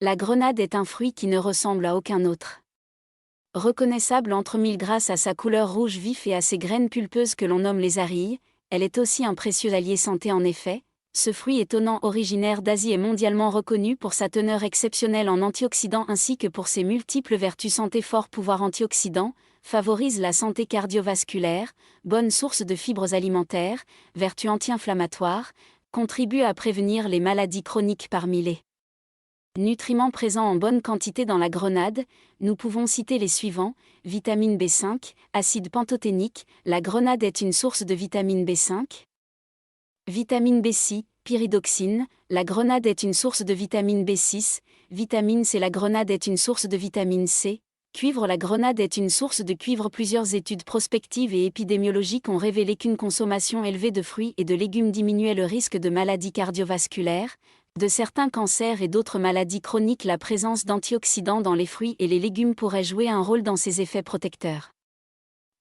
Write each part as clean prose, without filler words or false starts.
La grenade est un fruit qui ne ressemble à aucun autre. Reconnaissable entre mille grâce à sa couleur rouge vif et à ses graines pulpeuses que l'on nomme les arilles, elle est aussi un précieux allié santé en effet. Ce fruit étonnant originaire d'Asie est mondialement reconnu pour sa teneur exceptionnelle en antioxydants ainsi que pour ses multiples vertus santé. Fort pouvoir antioxydant, favorise la santé cardiovasculaire, bonne source de fibres alimentaires, vertus anti-inflammatoires, contribue à prévenir les maladies chroniques parmi les nutriments présents en bonne quantité dans la grenade. Nous pouvons citer les suivants: vitamine B5, acide pantothénique, la grenade est une source de vitamine B5. Vitamine B6, pyridoxine, la grenade est une source de vitamine B6, vitamine C, la grenade est une source de vitamine C, cuivre, la grenade est une source de cuivre. Plusieurs études prospectives et épidémiologiques ont révélé qu'une consommation élevée de fruits et de légumes diminuait le risque de maladies cardiovasculaires, de certains cancers et d'autres maladies chroniques. La présence d'antioxydants dans les fruits et les légumes pourrait jouer un rôle dans ces effets protecteurs.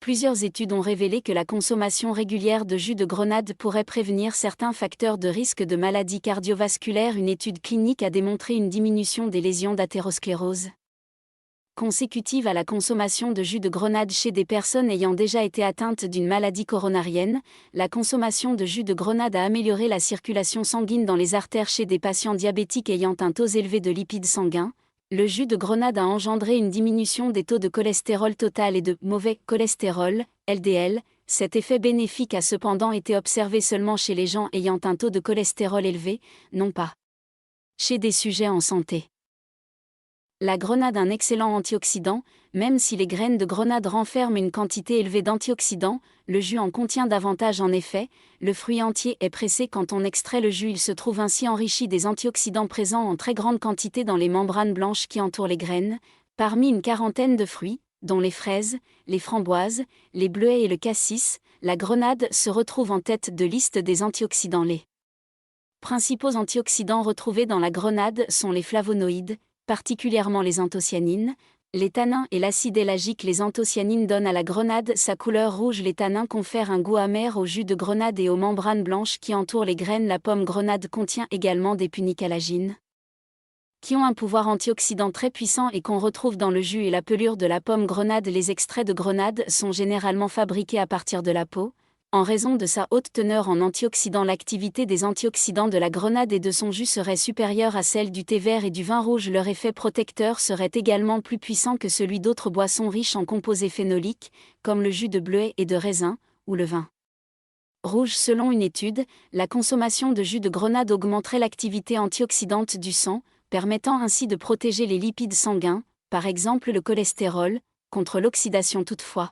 Plusieurs études ont révélé que la consommation régulière de jus de grenade pourrait prévenir certains facteurs de risque de maladies cardiovasculaires. Une étude clinique a démontré une diminution des lésions d'athérosclérose consécutive à la consommation de jus de grenade chez des personnes ayant déjà été atteintes d'une maladie coronarienne. La consommation de jus de grenade a amélioré la circulation sanguine dans les artères chez des patients diabétiques ayant un taux élevé de lipides sanguins. Le jus de grenade a engendré une diminution des taux de cholestérol total et de mauvais cholestérol, LDL. Cet effet bénéfique a cependant été observé seulement chez les gens ayant un taux de cholestérol élevé, non pas chez des sujets en santé. La grenade, un excellent antioxydant, même si les graines de grenade renferment une quantité élevée d'antioxydants, le jus en contient davantage. En effet, le fruit entier est pressé quand on extrait le jus. Il se trouve ainsi enrichi des antioxydants présents en très grande quantité dans les membranes blanches qui entourent les graines. Parmi une quarantaine de fruits, dont les fraises, les framboises, les bleuets et le cassis, la grenade se retrouve en tête de liste des antioxydants. Les principaux antioxydants retrouvés dans la grenade sont les flavonoïdes, particulièrement les anthocyanines, les tanins et l'acide éllagique. Les anthocyanines donnent à la grenade sa couleur rouge. Les tanins confèrent un goût amer au jus de grenade et aux membranes blanches qui entourent les graines. La pomme grenade contient également des punicalagines, qui ont un pouvoir antioxydant très puissant et qu'on retrouve dans le jus et la pelure de la pomme grenade. Les extraits de grenade sont généralement fabriqués à partir de la peau. En raison de sa haute teneur en antioxydants, l'activité des antioxydants de la grenade et de son jus serait supérieure à celle du thé vert et du vin rouge. Leur effet protecteur serait également plus puissant que celui d'autres boissons riches en composés phénoliques, comme le jus de bleuet et de raisin, ou le vin rouge. Selon une étude, la consommation de jus de grenade augmenterait l'activité antioxydante du sang, permettant ainsi de protéger les lipides sanguins, par exemple le cholestérol, contre l'oxydation. Toutefois,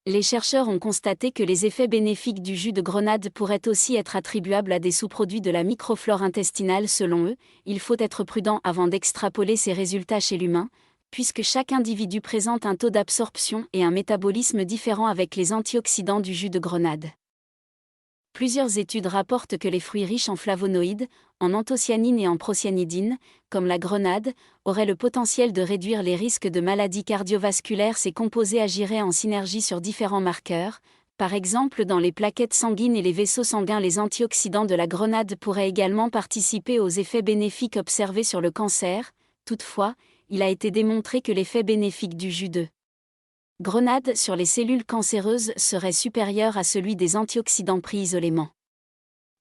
les chercheurs ont constaté que les effets bénéfiques du jus de grenade pourraient aussi être attribuables à des sous-produits de la microflore intestinale. Selon eux, il faut être prudent avant d'extrapoler ces résultats chez l'humain, puisque chaque individu présente un taux d'absorption et un métabolisme différent avec les antioxydants du jus de grenade. Plusieurs études rapportent que les fruits riches en flavonoïdes, en anthocyanines et en procyanidines, comme la grenade, auraient le potentiel de réduire les risques de maladies cardiovasculaires. Ces composés agiraient en synergie sur différents marqueurs, par exemple dans les plaquettes sanguines et les vaisseaux sanguins. Les antioxydants de la grenade pourraient également participer aux effets bénéfiques observés sur le cancer. Toutefois, il a été démontré que l'effet bénéfique du jus de grenade sur les cellules cancéreuses serait supérieur à celui des antioxydants pris isolément.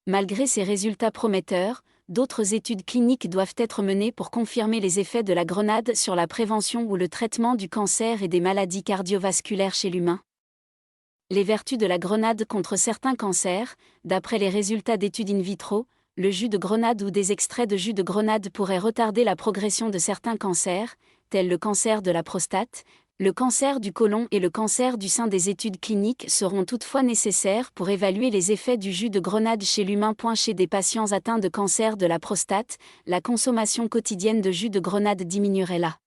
Malgré ces résultats prometteurs, d'autres études cliniques doivent être menées pour confirmer les effets de la grenade sur la prévention ou le traitement du cancer et des maladies cardiovasculaires chez l'humain. Les vertus de la grenade contre certains cancers. D'après les résultats d'études in vitro, le jus de grenade ou des extraits de jus de grenade pourraient retarder la progression de certains cancers, tels le cancer de la prostate, le cancer du côlon et le cancer du sein. Des études cliniques seront toutefois nécessaires pour évaluer les effets du jus de grenade chez l'humain. Chez des patients atteints de cancer de la prostate, la consommation quotidienne de jus de grenade diminuerait la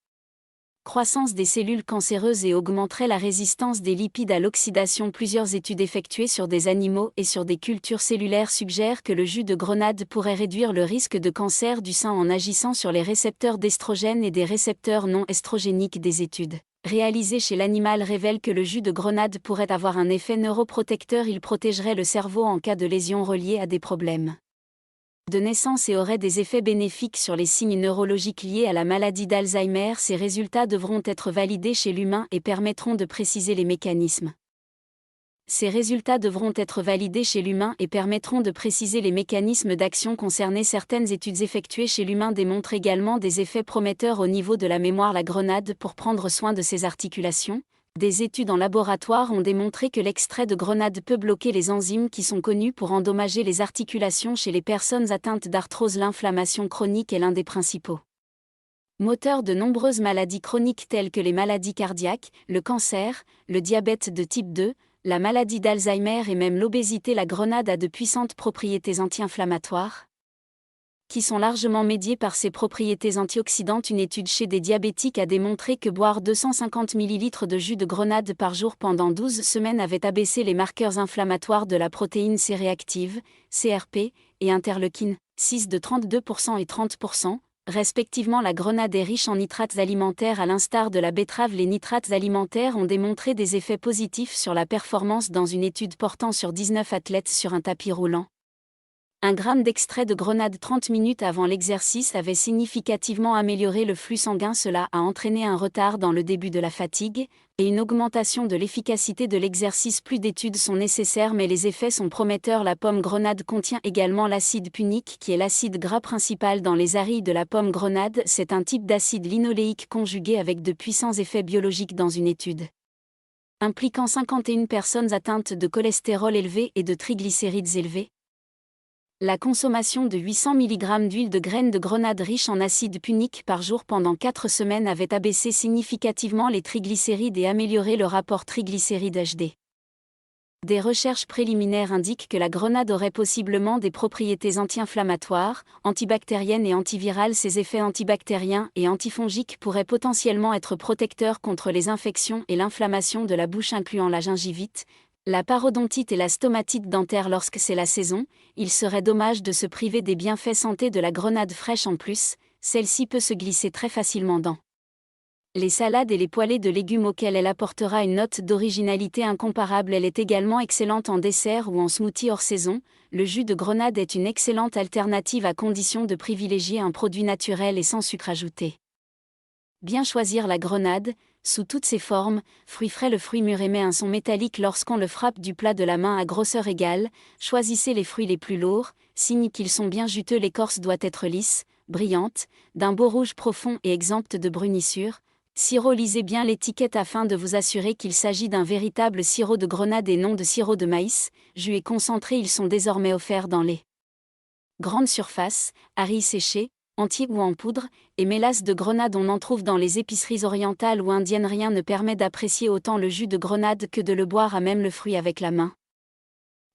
croissance des cellules cancéreuses et augmenterait la résistance des lipides à l'oxydation. Plusieurs études effectuées sur des animaux et sur des cultures cellulaires suggèrent que le jus de grenade pourrait réduire le risque de cancer du sein en agissant sur les récepteurs d'estrogène et des récepteurs non estrogéniques. Des études réalisées chez l'animal révèlent que le jus de grenade pourrait avoir un effet neuroprotecteur. Il protégerait le cerveau en cas de lésions reliées à des problèmes de naissance et aurait des effets bénéfiques sur les signes neurologiques liés à la maladie d'Alzheimer. Ces résultats devront être validés chez l'humain et permettront de préciser les mécanismes. Ces résultats devront être validés chez l'humain et permettront de préciser les mécanismes d'action concernés. Certaines études effectuées chez l'humain démontrent également des effets prometteurs au niveau de la mémoire. La grenade pour prendre soin de ses articulations. Des études en laboratoire ont démontré que l'extrait de grenade peut bloquer les enzymes qui sont connues pour endommager les articulations chez les personnes atteintes d'arthrose. L'inflammation chronique est l'un des principaux moteurs de nombreuses maladies chroniques telles que les maladies cardiaques, le cancer, le diabète de type 2, la maladie d'Alzheimer et même l'obésité. La grenade a de puissantes propriétés anti-inflammatoires, qui sont largement médiées par ses propriétés antioxydantes. Une étude chez des diabétiques a démontré que boire 250 ml de jus de grenade par jour pendant 12 semaines avait abaissé les marqueurs inflammatoires de la protéine C réactive, CRP, et interleukine 6 de 32% et 30%, respectivement. La grenade est riche en nitrates alimentaires à l'instar de la betterave. Les nitrates alimentaires ont démontré des effets positifs sur la performance dans une étude portant sur 19 athlètes sur un tapis roulant. 1 gramme d'extrait de grenade 30 minutes avant l'exercice avait significativement amélioré le flux sanguin. Cela a entraîné un retard dans le début de la fatigue et une augmentation de l'efficacité de l'exercice. Plus d'études sont nécessaires mais les effets sont prometteurs. La pomme grenade contient également l'acide punique qui est l'acide gras principal dans les arilles de la pomme grenade. C'est un type d'acide linoléique conjugué avec de puissants effets biologiques. Dans une étude impliquant 51 personnes atteintes de cholestérol élevé et de triglycérides élevés, la consommation de 800 mg d'huile de graines de grenade riche en acide punique par jour pendant 4 semaines avait abaissé significativement les triglycérides et amélioré le rapport triglycérides-HD. Des recherches préliminaires indiquent que la grenade aurait possiblement des propriétés anti-inflammatoires, antibactériennes et antivirales. Ses effets antibactériens et antifongiques pourraient potentiellement être protecteurs contre les infections et l'inflammation de la bouche, incluant la gingivite, la parodontite et la stomatite dentaire. Lorsque c'est la saison, il serait dommage de se priver des bienfaits santé de la grenade fraîche. En plus, celle-ci peut se glisser très facilement dans les salades et les poêlées de légumes auxquels elle apportera une note d'originalité incomparable. Elle est également excellente en dessert ou en smoothie hors saison. Le jus de grenade est une excellente alternative à condition de privilégier un produit naturel et sans sucre ajouté. Bien choisir la grenade, sous toutes ses formes, fruit frais. Le fruit mûr émet un son métallique lorsqu'on le frappe du plat de la main à grosseur égale. Choisissez les fruits les plus lourds, signe qu'ils sont bien juteux. L'écorce doit être lisse, brillante, d'un beau rouge profond et exempte de brunissure. Sirop: lisez bien l'étiquette afin de vous assurer qu'il s'agit d'un véritable sirop de grenade et non de sirop de maïs. Jus et concentré: ils sont désormais offerts dans les grandes surfaces, aris séchés, entiers ou en poudre, et mélasse de grenade on en trouve dans les épiceries orientales ou indiennes. Rien ne permet d'apprécier autant le jus de grenade que de le boire à même le fruit avec la main.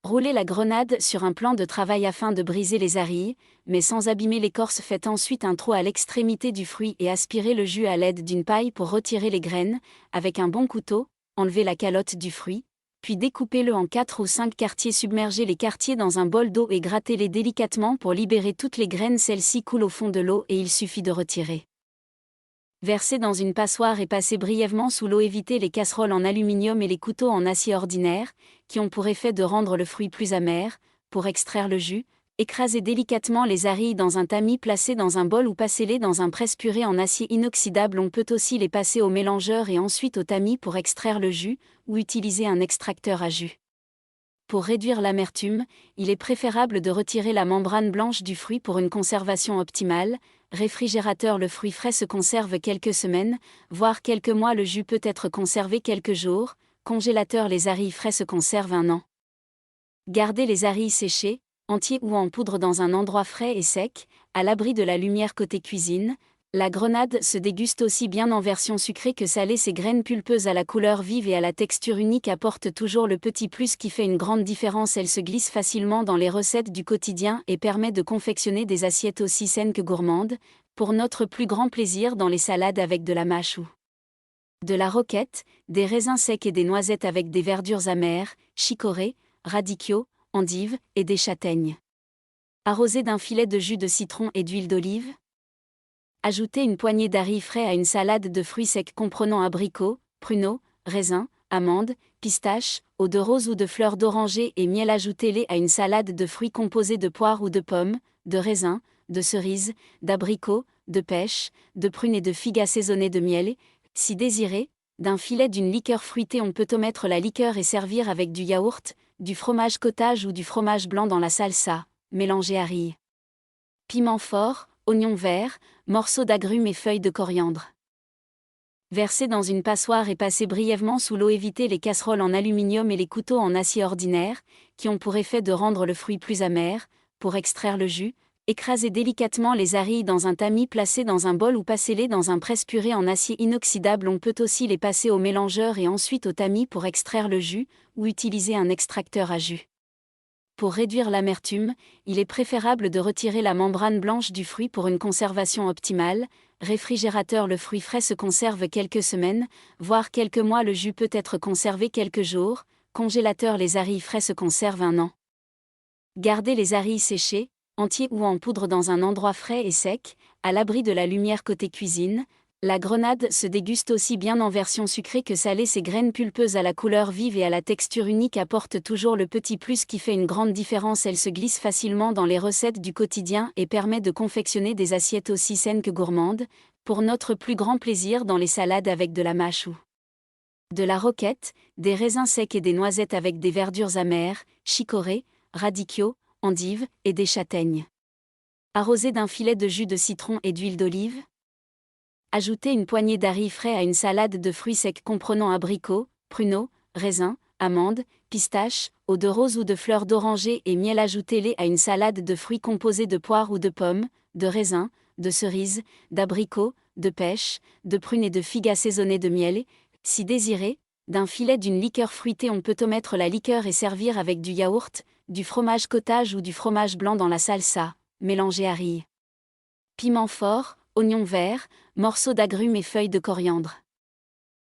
Roulez la grenade sur un plan de travail afin de briser les arilles, mais sans abîmer l'écorce. Faites ensuite un trou à l'extrémité du fruit et aspirez le jus à l'aide d'une paille pour retirer les graines. Avec un bon couteau, enlevez la calotte du fruit, puis découpez-le en 4 ou 5 quartiers. Submergez les quartiers dans un bol d'eau et grattez-les délicatement pour libérer toutes les graines. Celles-ci coulent au fond de l'eau et il suffit de retirer. Versez dans une passoire et passez brièvement sous l'eau. Évitez les casseroles en aluminium et les couteaux en acier ordinaire, qui ont pour effet de rendre le fruit plus amer. Pour extraire le jus, écrasez délicatement les arilles dans un tamis placé dans un bol ou passez-les dans un presse-purée en acier inoxydable. On peut aussi les passer au mélangeur et ensuite au tamis pour extraire le jus, ou utiliser un extracteur à jus. Pour réduire l'amertume, il est préférable de retirer la membrane blanche du fruit pour une conservation optimale. Réfrigérateur: le fruit frais se conserve quelques semaines, voire quelques mois. Le jus peut être conservé quelques jours. Congélateur: les arilles frais se conservent 1 an. Gardez les arilles séchées, entiers ou en poudre dans un endroit frais et sec, à l'abri de la lumière. Côté cuisine, la grenade se déguste aussi bien en version sucrée que salée. Ses graines pulpeuses à la couleur vive et à la texture unique apportent toujours le petit plus qui fait une grande différence. Elle se glisse facilement dans les recettes du quotidien et permet de confectionner des assiettes aussi saines que gourmandes, pour notre plus grand plaisir dans les salades avec de la mâche ou de la roquette, des raisins secs et des noisettes avec des verdures amères, chicorées, radicchio, endives et des châtaignes. Arrosé d'un filet de jus de citron et d'huile d'olive. Ajoutez une poignée d'aris frais à une salade de fruits secs comprenant abricots, pruneaux, raisins, amandes, pistaches, eau de rose ou de fleurs d'oranger et miel. Ajoutez-les à une salade de fruits composée de poires ou de pommes, de raisins, de cerises, d'abricots, de pêches, de prunes et de figues assaisonnées de miel. Si désiré, d'un filet d'une liqueur fruitée. On peut omettre la liqueur et servir avec du yaourt, du fromage cottage ou du fromage blanc dans la salsa, mélangée à riz. Piment fort, oignon vert, morceaux d'agrumes et feuilles de coriandre. Versez dans une passoire et passez brièvement sous l'eau. Évitez les casseroles en aluminium et les couteaux en acier ordinaire, qui ont pour effet de rendre le fruit plus amer. Pour extraire le jus, écrasez délicatement les arilles dans un tamis placé dans un bol ou passez-les dans un presse-purée en acier inoxydable. On peut aussi les passer au mélangeur et ensuite au tamis pour extraire le jus, ou utiliser un extracteur à jus. Pour réduire l'amertume, il est préférable de retirer la membrane blanche du fruit pour une conservation optimale. Réfrigérateur: le fruit frais se conserve quelques semaines, voire quelques mois. Le jus peut être conservé quelques jours. Congélateur: les arilles frais se conservent 1 an. Gardez les arilles séchées, entiers ou en poudre dans un endroit frais et sec, à l'abri de la lumière. Côté cuisine, la grenade se déguste aussi bien en version sucrée que salée. Ses graines pulpeuses à la couleur vive et à la texture unique apportent toujours le petit plus qui fait une grande différence. Elle se glisse facilement dans les recettes du quotidien et permet de confectionner des assiettes aussi saines que gourmandes, pour notre plus grand plaisir dans les salades avec de la mâche ou de la roquette, des raisins secs et des noisettes avec des verdures amères, chicorées, radicchio, endives et des châtaignes. Arrosé d'un filet de jus de citron et d'huile d'olive. Ajoutez une poignée d'aris frais à une salade de fruits secs comprenant abricots, pruneaux, raisins, amandes, pistaches, eau de rose ou de fleurs d'oranger et miel. Ajoutez-les à une salade de fruits composée de poires ou de pommes, de raisins, de cerises, d'abricots, de pêches, de prunes et de figues assaisonnées de miel. Si désiré, d'un filet d'une liqueur fruitée. On peut omettre la liqueur et servir avec du yaourt, du fromage cottage ou du fromage blanc dans la salsa, mélangée à riz. Piment fort, oignon vert, morceaux d'agrumes et feuilles de coriandre.